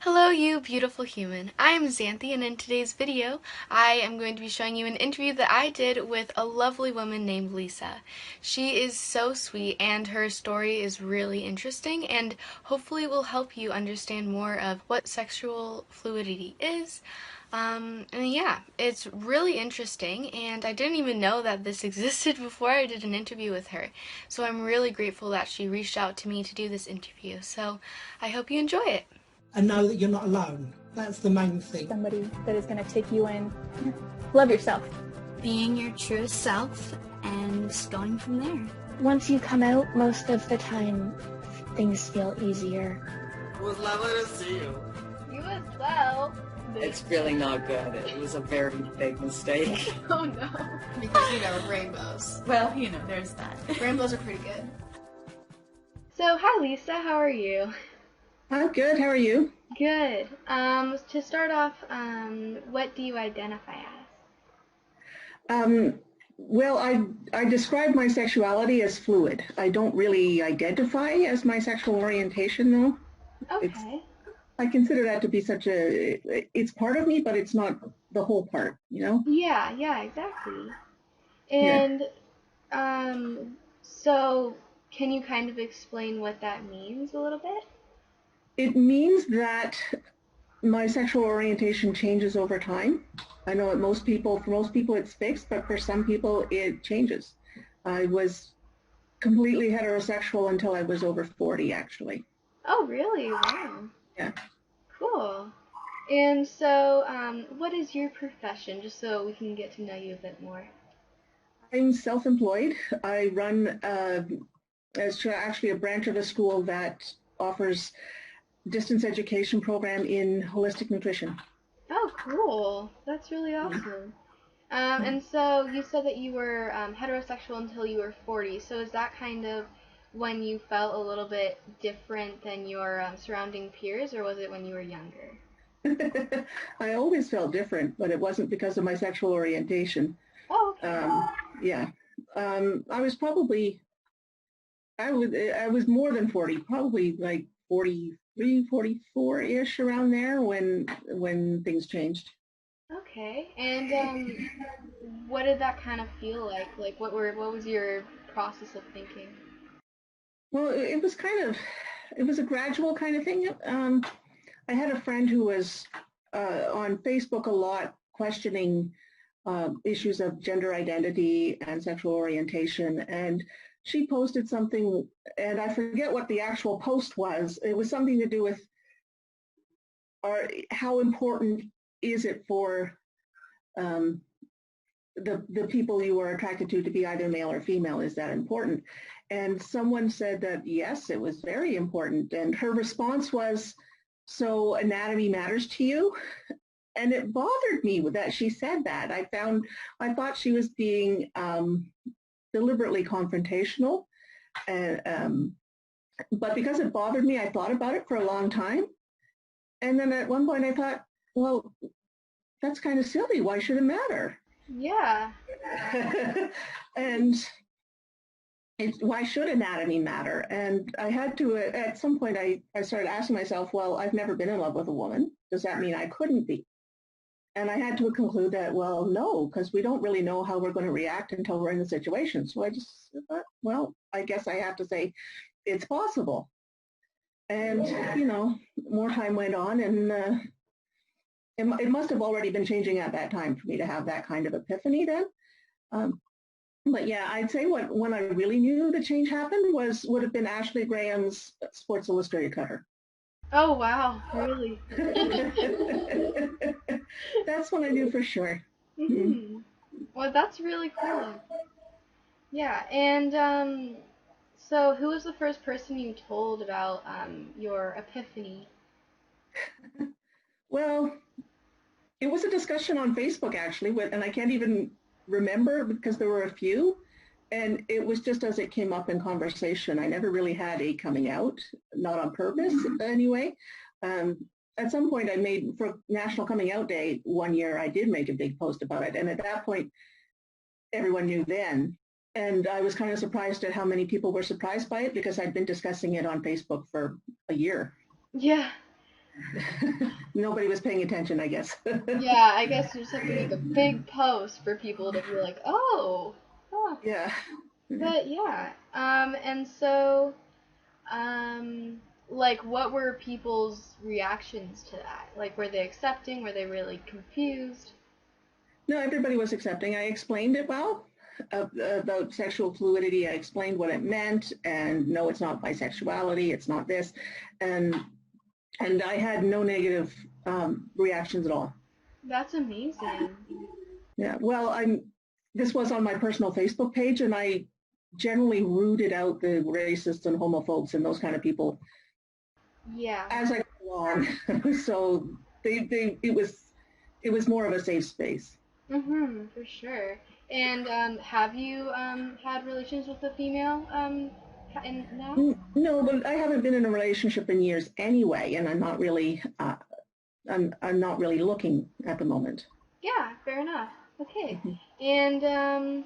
Hello, you beautiful human. I am Xanthe, and in today's video, I am going to be showing you an interview that I did with a lovely woman named Lisa. She is so sweet, and her story is really interesting, and hopefully will help you understand more of what sexual fluidity is. And yeah, it's really interesting, and I didn't even know that this existed before I did an interview with her. So I'm really grateful that she reached out to me to do this interview. So I hope you enjoy it. And know that you're not alone. That's the main thing. Somebody that is going to take you in. Love yourself. Being your truest self and going from there. Once you come out, most of the time, things feel easier. It was lovely to see you. You as well. It's really not good. It was a very big mistake. Oh no. Because, rainbows. Well, there's that. Rainbows are pretty good. So, hi Lisa, how are you? I'm good. How are you? Good. To start off, what do you identify as? Well, I describe my sexuality as fluid. I don't really identify as my sexual orientation, though. Okay. I consider that to be it's part of me, but it's not the whole part, Yeah, exactly. And, so can you kind of explain what that means a little bit? It means that my sexual orientation changes over time. I know for most people it's fixed, but for some people it changes. I was completely heterosexual until I was over 40, actually. Oh, really? Wow. Yeah. Cool. And so, what is your profession, just so we can get to know you a bit more? I'm self-employed. I run actually a branch of a school that offers distance education program in holistic nutrition. Oh, cool. That's really awesome. And so you said that you were heterosexual until you were 40. So is that kind of when you felt a little bit different than your surrounding peers, or was it when you were younger? I always felt different, but it wasn't because of my sexual orientation. Oh, okay. Yeah. I was more than 40, probably like 43, 44-ish around there when things changed. Okay. And what did that kind of feel like? Like what was your process of thinking? Well, it was a gradual kind of thing. I had a friend who was on Facebook a lot questioning issues of gender identity and sexual orientation, and she posted something, and I forget what the actual post was. It was something to do with how important is it for the people you are attracted to be either male or female? Is that important? And someone said that yes, it was very important. And her response was, so anatomy matters to you? And it bothered me that she said that. I thought she was being deliberately confrontational. But because it bothered me, I thought about it for a long time. And then at one point I thought, well, that's kind of silly. Why should it matter? Yeah. And why should anatomy matter? And I had to, at some point, I started asking myself, well, I've never been in love with a woman. Does that mean I couldn't be? And I had to conclude that, well, no, because we don't really know how we're going to react until we're in the situation. So I just thought, well, I guess I have to say it's possible. And, more time went on, and it must have already been changing at that time for me to have that kind of epiphany then. But yeah, I'd say when I really knew the change happened would have been Ashley Graham's Sports Illustrated cover. Oh, wow. Really? That's when I knew for sure. Mm-hmm. Well, that's really cool. Yeah, and so who was the first person you told about your epiphany? Well, it was a discussion on Facebook actually, and I can't even remember because there were a few, and it was just as it came up in conversation. I never really had a coming out, not on purpose anyway. At some point I made, for National Coming Out Day one year, I did make a big post about it, and at that point everyone knew then. And I was kind of surprised at how many people were surprised by it because I'd been discussing it on Facebook for a year. Yeah. Nobody was paying attention, I guess. Yeah, I guess you just have to make a big post for people to be like, oh, huh. Yeah. But yeah, and so, like, what were people's reactions to that? Like, were they accepting? Were they really confused? No, everybody was accepting. I explained it well about sexual fluidity. I explained what it meant, and no, it's not bisexuality. It's not this, and I had no negative reactions at all. That's amazing. Yeah. Well, This was on my personal Facebook page, and I generally rooted out the racists and homophobes and those kind of people. Yeah. As I go along, so it was more of a safe space. For sure. And have you had relations with a female in now? No, but I haven't been in a relationship in years anyway, and I'm not really I'm not really looking at the moment. Yeah, fair enough. Okay. And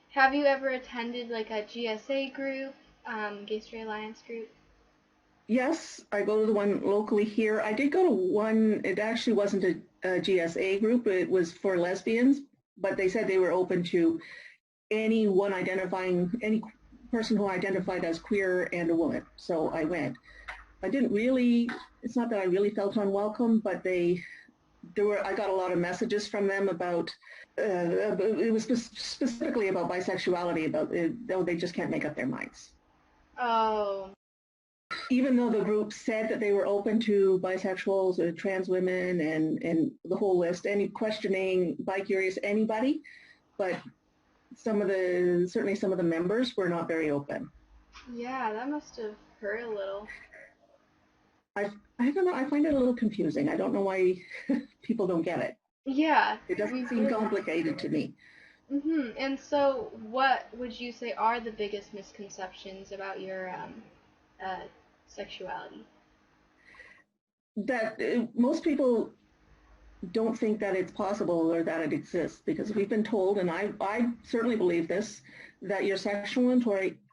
have you ever attended like a GSA group, Gay Straight Alliance group? Yes, I go to the one locally here. I did go to one. It actually wasn't a GSA group. It was for lesbians, but they said they were open to any person who identified as queer and a woman. So I went. I didn't really. It's not that I really felt unwelcome, but I got a lot of messages from them about. It was specifically about bisexuality. They just can't make up their minds. Oh. Even though the group said that they were open to bisexuals or trans women and the whole list, any questioning, bi-curious, anybody, but certainly some of the members were not very open. Yeah, that must have hurt a little. I don't know, I find it a little confusing. I don't know why people don't get it. Yeah. It doesn't seem complicated to me. And so what would you say are the biggest misconceptions about your sexuality? That most people don't think that it's possible or that it exists, because we've been told, and I certainly believe this, that your sexual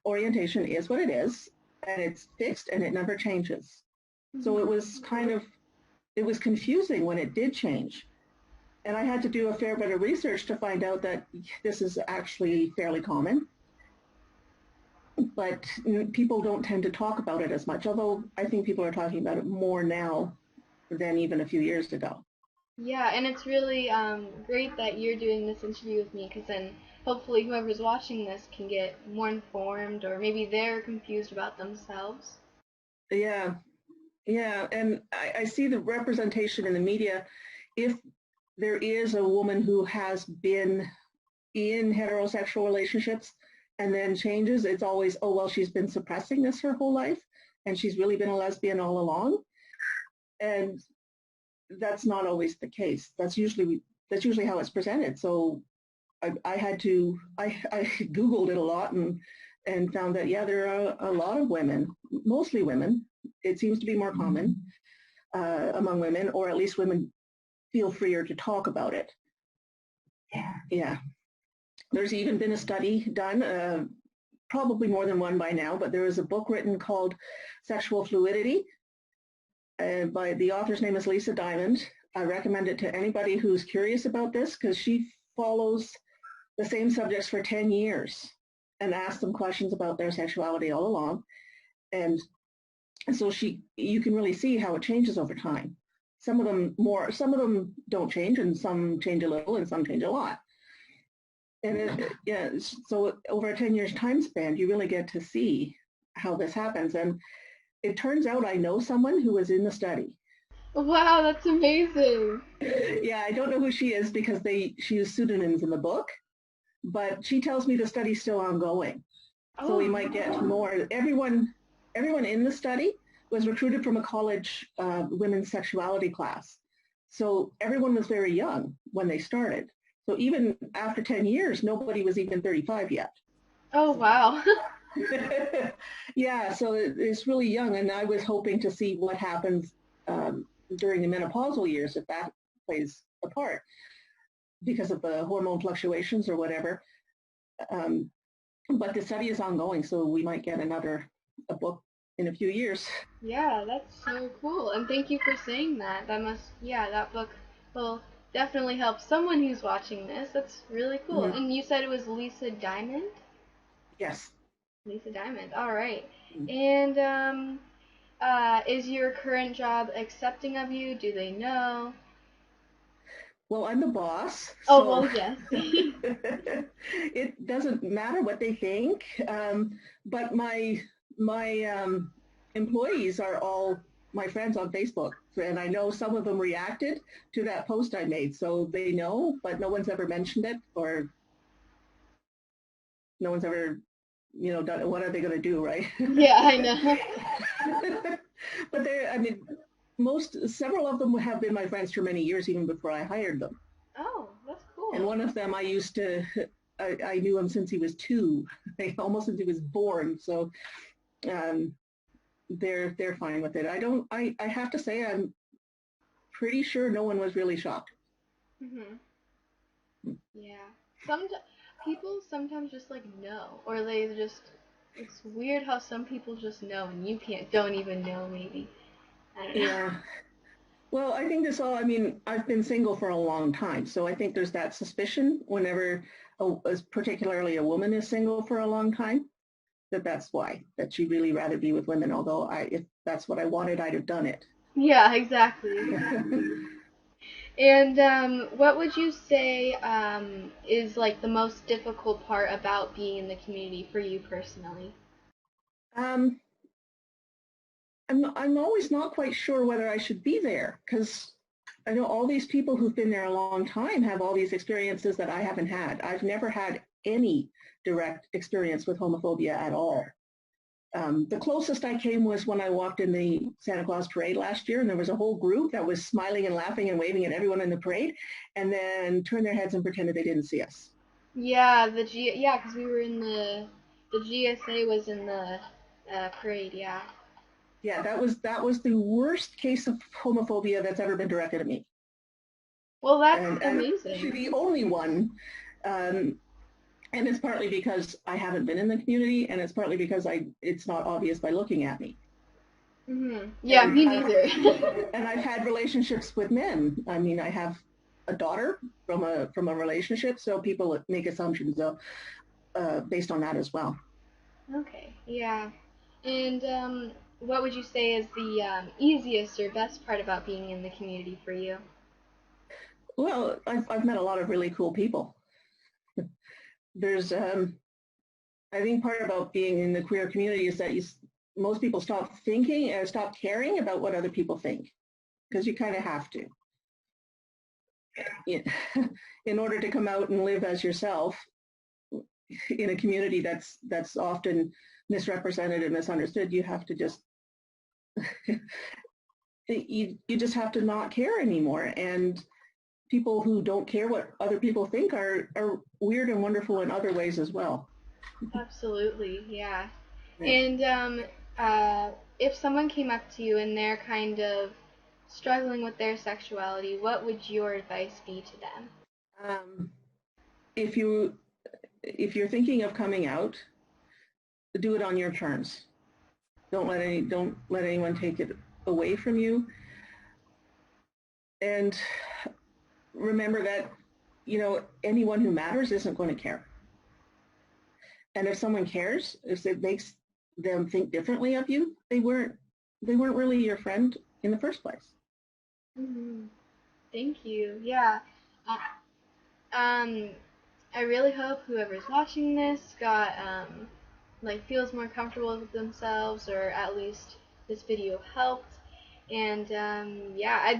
orientation is what it is, and it's fixed and it never changes. So it was confusing when it did change. And I had to do a fair bit of research to find out that this is actually fairly common. But people don't tend to talk about it as much, although I think people are talking about it more now than even a few years ago. Yeah, and it's really great that you're doing this interview with me, because then hopefully whoever's watching this can get more informed, or maybe they're confused about themselves. Yeah, and I see the representation in the media. If there is a woman who has been in heterosexual relationships and then changes, it's always, oh, well, she's been suppressing this her whole life, and she's really been a lesbian all along. And that's not always the case. That's usually how it's presented. So I Googled it a lot and found that, yeah, there are a lot of women, mostly women. It seems to be more common among women, or at least women feel freer to talk about it. Yeah. There's even been a study done, probably more than one by now, but there was a book written called Sexual Fluidity. By the author's name is Lisa Diamond. I recommend it to anybody who's curious about this, because she follows the same subjects for 10 years and asks them questions about their sexuality all along. And so you can really see how it changes over time. Some of them don't change, and some change a little, and some change a lot. And so over a 10 years time span, you really get to see how this happens. And it turns out I know someone who was in the study. Wow, that's amazing. Yeah, I don't know who she is because she used pseudonyms in the book, but she tells me the study's still ongoing. So we might get more. Everyone in the study was recruited from a college women's sexuality class. So everyone was very young when they started. So even after 10 years, nobody was even 35 yet. Oh, wow. Yeah, so it's really young, and I was hoping to see what happens during the menopausal years, if that plays a part, because of the hormone fluctuations or whatever. But the study is ongoing, so we might get a book in a few years. Yeah, that's so cool. And thank you for saying that. That book will definitely help someone who's watching this. That's really cool. Mhm. And you said it was Lisa Diamond? Yes. Lisa Diamond. All right. Mhm. And is your current job accepting of you? Do they know? Well, I'm the boss, Oh, so well, yes. it doesn't matter what they think. But my employees are all my friends on Facebook, and I know some of them reacted to that post I made, so they know, but no one's ever mentioned it, or no one's ever, done it. What are they going to do, right? Yeah, I know. But I mean, several of them have been my friends for many years, even before I hired them. Oh, that's And cool. one of them I knew him since he was 2, almost since he was born. So um, they're fine with it. I have to say, I'm pretty sure no one was really shocked. Mhm. Yeah. Some people sometimes just like know, or they just. It's weird how some people just know and you don't even know maybe. I don't know. Yeah. Well, I think I mean, I've been single for a long time, so I think there's that suspicion whenever, particularly a woman is single for a long time, that's why, that she'd really rather be with women, although if that's what I wanted, I'd have done it. Yeah, exactly. And what would you say is like the most difficult part about being in the community for you personally? um, I'm always not quite sure whether I should be there, because I know all these people who've been there a long time have all these experiences that I haven't had. I've never had any direct experience with homophobia at all. The closest I came was when I walked in the Santa Claus parade last year, and there was a whole group that was smiling and laughing and waving at everyone in the parade, and then turned their heads and pretended they didn't see us. Yeah, because we were in the GSA was in the parade. Yeah. Yeah, that was the worst case of homophobia that's ever been directed at me, Well, that's and actually amazing. the only one. Um, and it's partly because I haven't been in the community, and it's partly because it's not obvious by looking at me. Yeah, And me I've, neither. and I've had relationships with men. I mean, I have a daughter from a relationship, so people make assumptions based on that as well. Okay. Yeah. And what would you say is the easiest or best part about being in the community for you? Well, I've met a lot of really cool people. There's I think part about being in the queer community is that most people stop thinking and stop caring about what other people think, because you kind of have to. In order to come out and live as yourself in a community that's often misrepresented and misunderstood, you have to just you just have to not care anymore. And people who don't care what other people think are weird and wonderful in other ways as well. Absolutely. Yeah. Yeah. And if someone came up to you and they're kind of struggling with their sexuality, what would your advice be to them? Um, if you're thinking of coming out, do it on your terms. Don't let anyone take it away from you. And remember that anyone who matters isn't going to care. And if someone cares, if it makes them think differently of you, they weren't really your friend in the first place. Hmm. Thank you. Yeah. Uh, um, I really hope whoever's watching this got feels more comfortable with themselves, or at least this video helped. And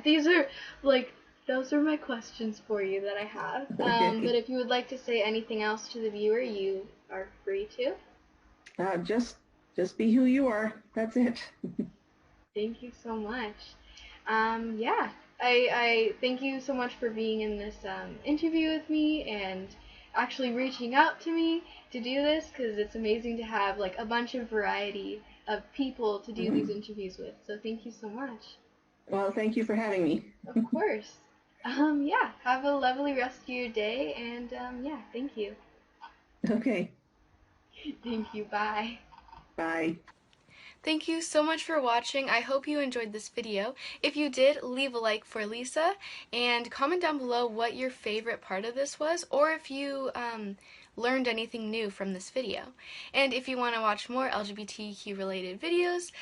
these are like those are my questions for you that I have. But Okay. if you would like to say anything else to the viewer, you are free to. Just be who you are. That's it. Thank you so much. Yeah, I thank you so much for being in this interview with me and actually reaching out to me to do this, because it's amazing to have like a bunch of variety of people to do these Mhm. interviews with. So thank you so much. Well, thank you for having me. Of course. Yeah, have a lovely rest of your day, and yeah, thank you. Okay. Thank you. Bye. Bye. Thank you so much for watching. I hope you enjoyed this video. If you did, leave a like for Lisa and comment down below what your favorite part of this was, or if you learned anything new from this video. And if you want to watch more LGBTQ related videos,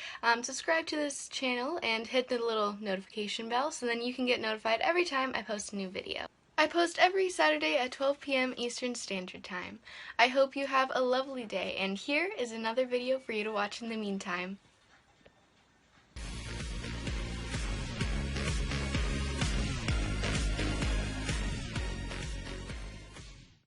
subscribe to this channel and hit the little notification bell so then you can get notified every time I post a new video. I post every Saturday at 12 p.m. Eastern Standard Time. I hope you have a lovely day, and here is another video for you to watch in the meantime.